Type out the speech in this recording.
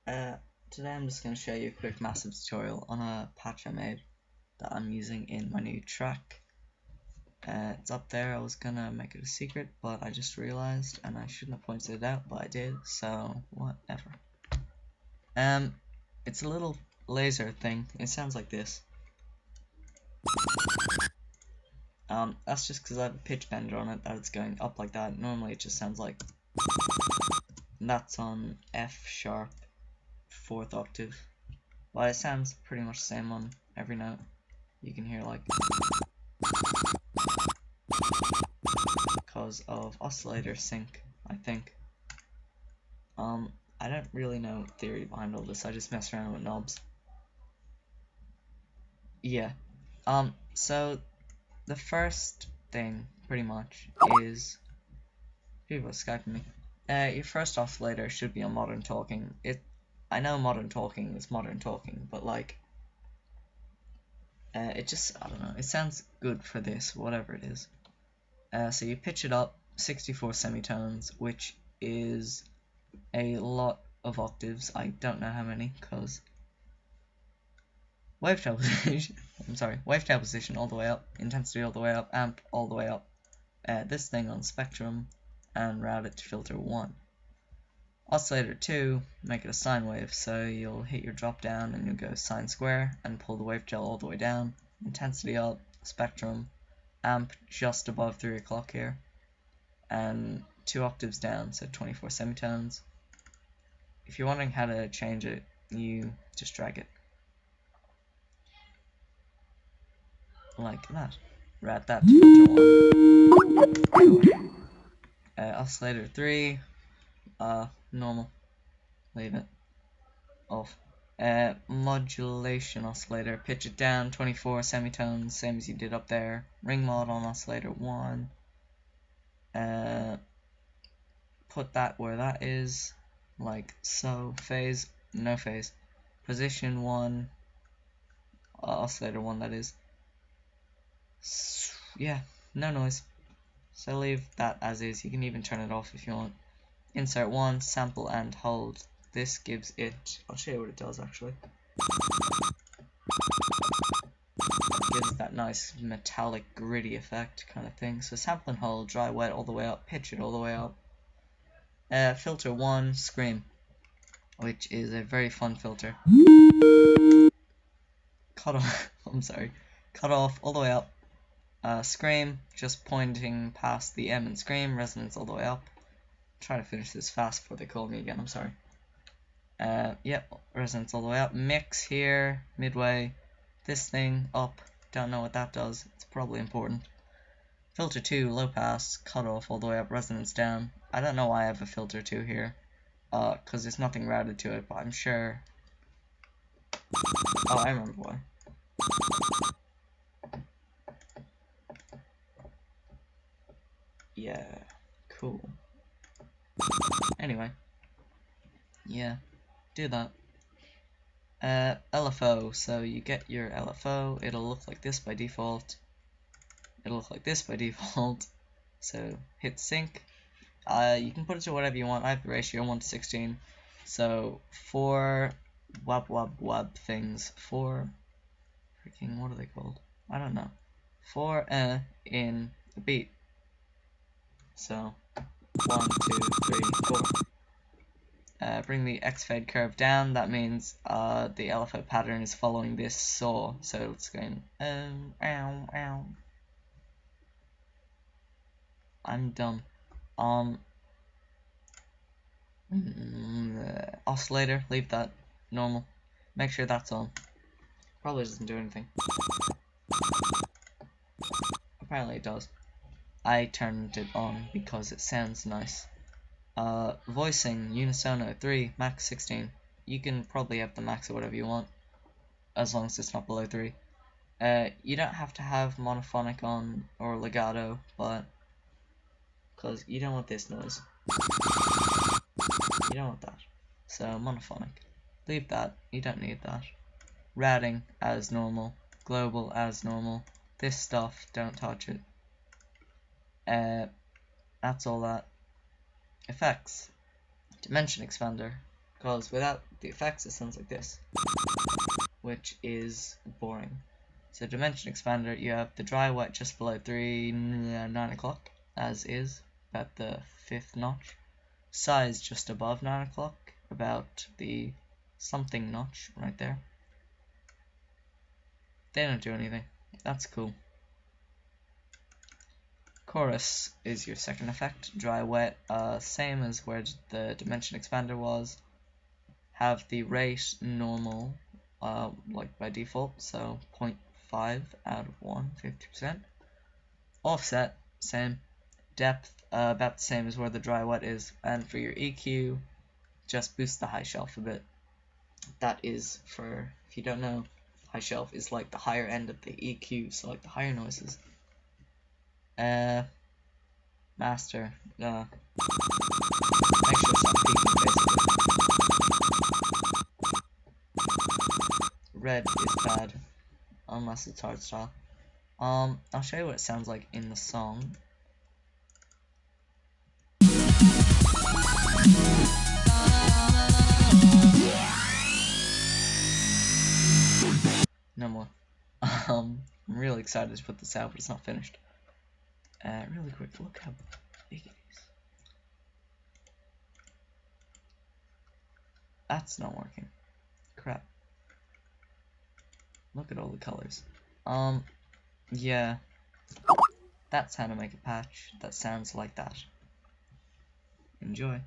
Uh, Today I'm just going to show you a quick massive tutorial on a patch I made that I'm using in my new track. It's up there. I was going to make it a secret, but I just realized, and I shouldn't have pointed it out, but I did, so whatever. It's a little laser thing. It sounds like this. That's just because I have a pitch bender on it that it's going up like that. Normally it just sounds like, and that's on F sharp, 4th octave. But it sounds pretty much the same on every note. You can hear like because of oscillator sync, I think. I don't really know theory behind all this. I just mess around with knobs. Yeah. So the first thing pretty much is people are Skyping me. Your first oscillator should be on modern talking. I know modern talking is modern talking, but like it just, I don't know, it sounds good for this, whatever it is. So you pitch it up 64 semitones, which is a lot of octaves. I don't know how many, because wavetail position, wavetail position all the way up, intensity all the way up, amp all the way up, this thing on spectrum, and route it to filter 1. Oscillator 2, make it a sine wave, so you'll hit your drop down and you'll go sine square and pull the wavetail all the way down, intensity up, spectrum, amp just above 3 o'clock here, and 2 octaves down, so 24 semitones. If you're wondering how to change it, you just drag it like that. Route that to filter 1. Oscillator 3, normal, leave it off. Modulation oscillator, pitch it down 24 semitones, same as you did up there. Ring mod on oscillator 1. Put that where that is, like so. Phase, no phase. Position 1, oscillator 1 that is. Yeah, no noise. So leave that as is. You can even turn it off if you want. Insert 1, sample and hold. This gives it, I'll show you what it does actually. It gives that nice metallic gritty effect kind of thing. So sample and hold, dry wet all the way up, pitch it all the way up. Filter 1, scream, which is a very fun filter. Cut off, I'm sorry, cut off all the way up. Scream, just pointing past the M and scream, resonance all the way up. Try to finish this fast before they call me again, I'm sorry. Yep, resonance all the way up. Mix here, midway. This thing up, don't know what that does, it's probably important. Filter 2, low pass, cut off all the way up, resonance down. I don't know why I have a filter 2 here, because there's nothing routed to it, but I'm sure. Oh, I remember why. Yeah, cool. Anyway, yeah, do that. LFO, so you get your LFO, it'll look like this by default. So hit sync. You can put it to whatever you want. I have the ratio 1:16. So 4 wab things, 4 freaking, what are they called? I don't know. 4 in the beat. So 1, 2, 3, 4. Bring the X fade curve down. That means the LFO pattern is following this saw. So it's going ow, ow. I'm done. Oscillator, leave that normal. Make sure that's on. Probably doesn't do anything. Apparently it does. I turned it on because it sounds nice. Voicing, unisono 3, max 16. You can probably have the max or whatever you want, as long as it's not below 3. You don't have to have monophonic on or legato, but because you don't want this noise. You don't want that. So monophonic. Leave that. You don't need that. Routing as normal. Global as normal. This stuff, don't touch it. That's all that. Effects. Dimension expander. because without the effects it sounds like this, which is boring. So dimension expander, you have the dry wet just below 9 o'clock, as is, about the 5th notch. Size just above 9 o'clock, about the something notch right there. They don't do anything. That's cool. Chorus is your second effect. Dry wet, same as where the dimension expander was. Have the rate normal, like by default, so 0.5 out of 1, 50%. Offset, same. Depth, about the same as where the dry wet is. And for your EQ, just boost the high shelf a bit. That is, for, if you don't know, high shelf is like the higher end of the EQ, so like the higher noises. Master, make sure it's not peaking, basically. Red is bad, unless it's hardstyle. I'll show you what it sounds like in the song. No more. I'm really excited to put this out, but it's not finished. Really quick, look how big it is. That's not working. Crap. Look at all the colors. Yeah. That's how to make a patch that sounds like that. Enjoy.